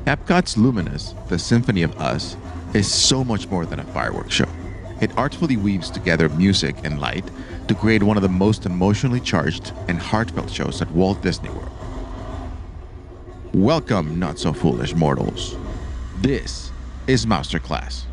Epcot's Luminous, the Symphony of Us, is so much more than a fireworks show. It artfully weaves together music and light to create one of the most emotionally charged and heartfelt shows at Walt Disney World. Welcome, not so foolish mortals. This is Masterclass.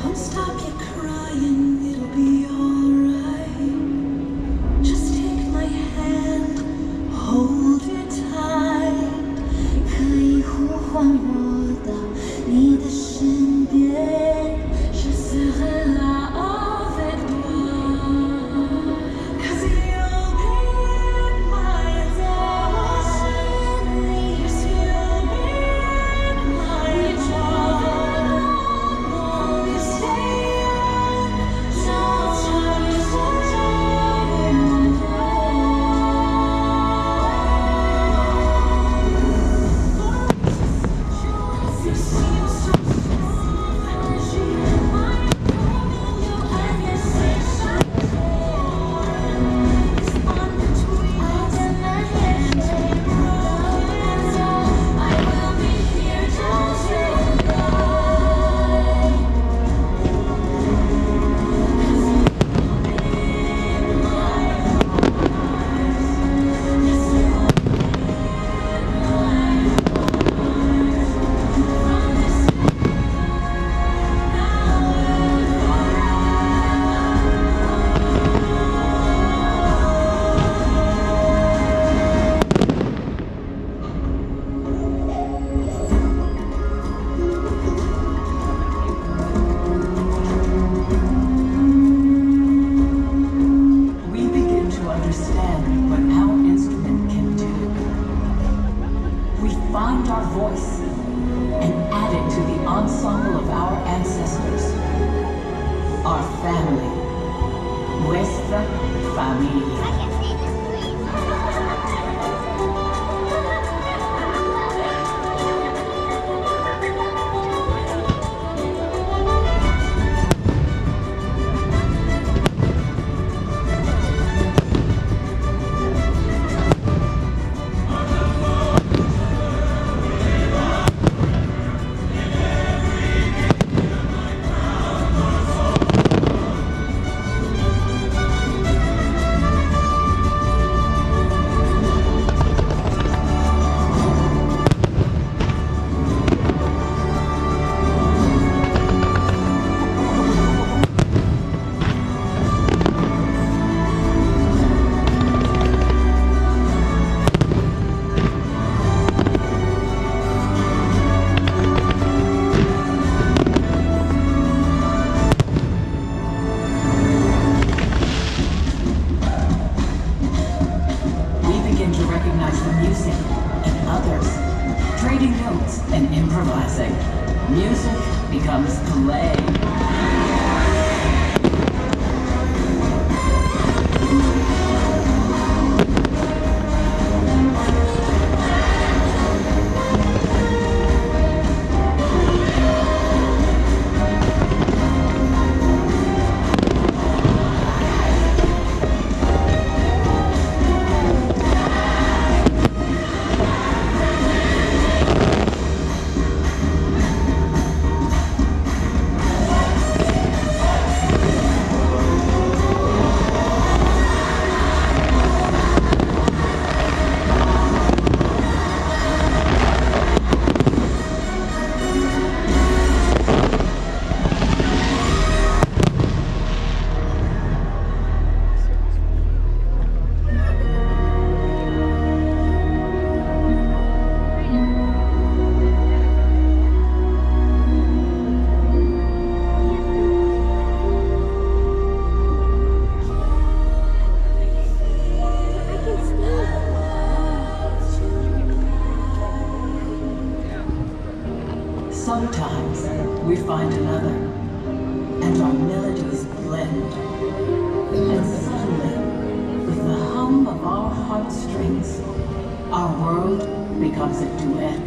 Come stop your crying, little our family. Nuestra familia. Music becomes play. Sometimes we find another, and our melodies blend. And suddenly, with the hum of our heartstrings, our world becomes a duet.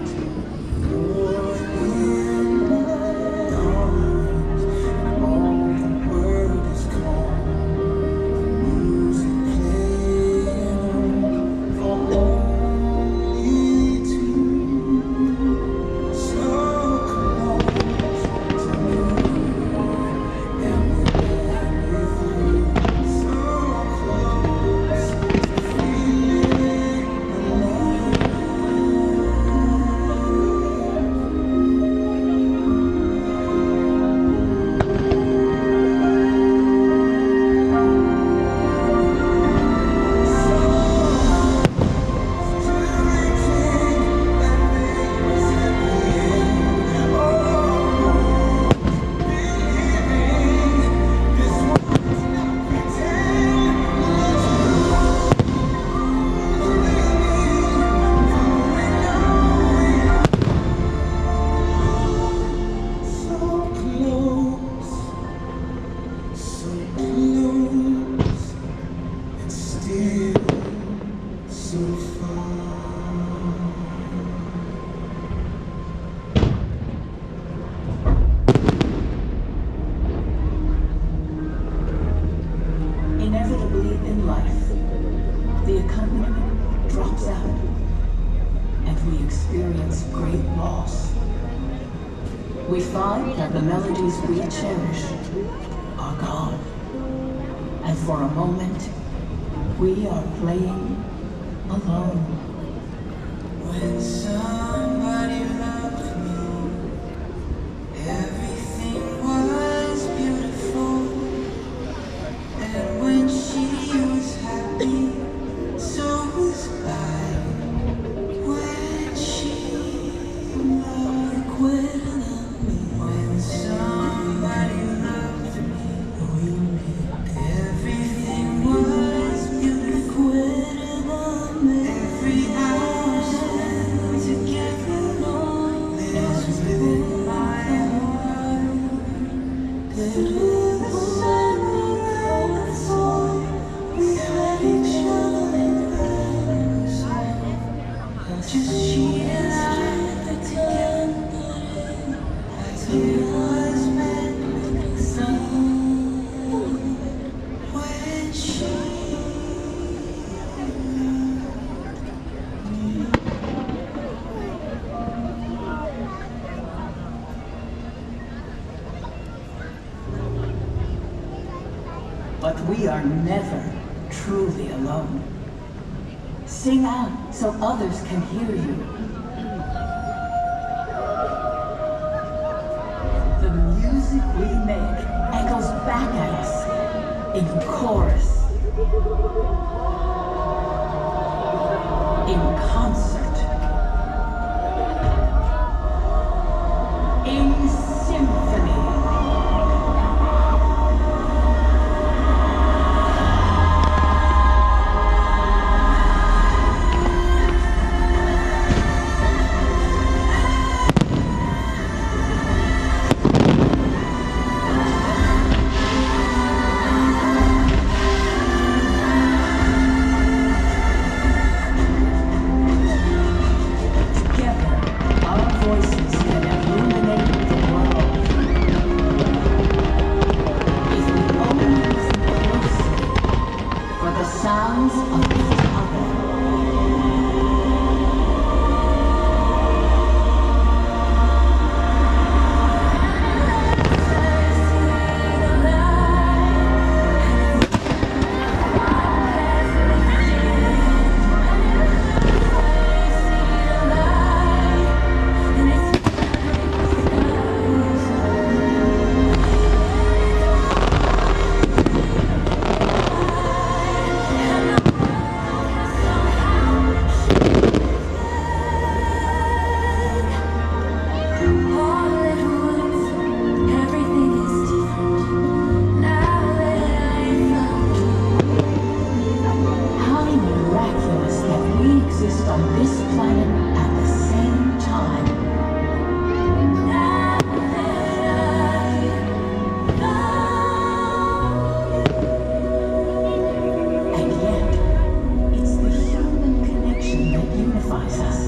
Inevitably in life, the accompaniment drops out, and we experience great loss. We find that the melodies we cherish are gone, and for a moment, we are playing alone. When somebody loved me, everything was beautiful. And when she was happy, so was I. When she required me, when somebody loved me, everything was beautiful. Every hour together. But we are never truly alone. Sing out so others can hear you. The music we make echoes back at us in chorus, in concert, in symphony. Sounds of each other. On this planet at the same time. And yet, it's the human connection that unifies us.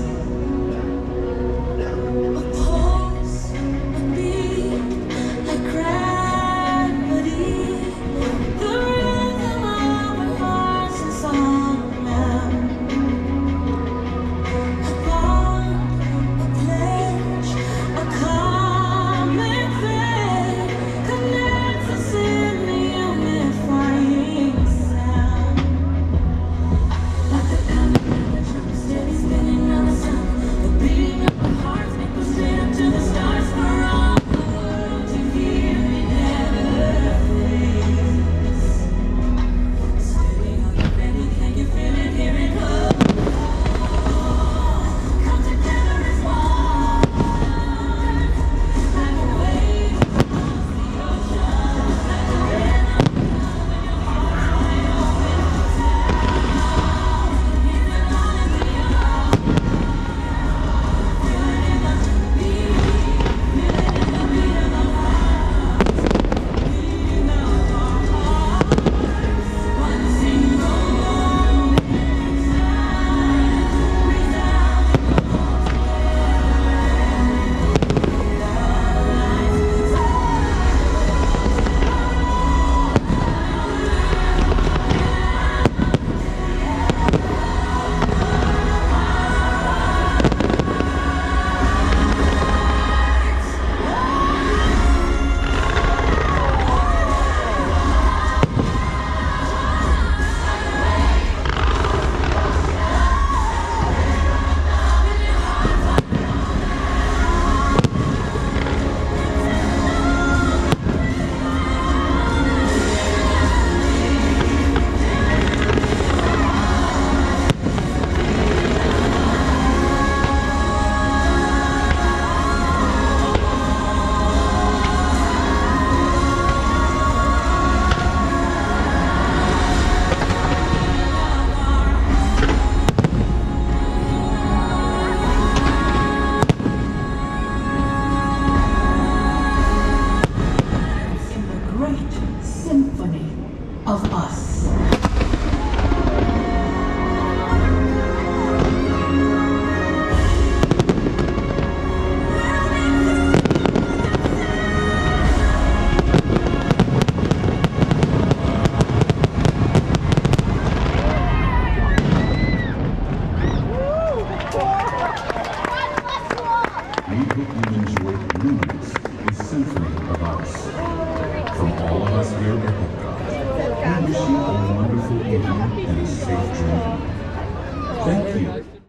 A pulse, a beat, a gravity, the rhythm of our hearts and song now. Of us. We hope you enjoyed Lumens, a symphony of us. From all of us here at Hopcon. theater.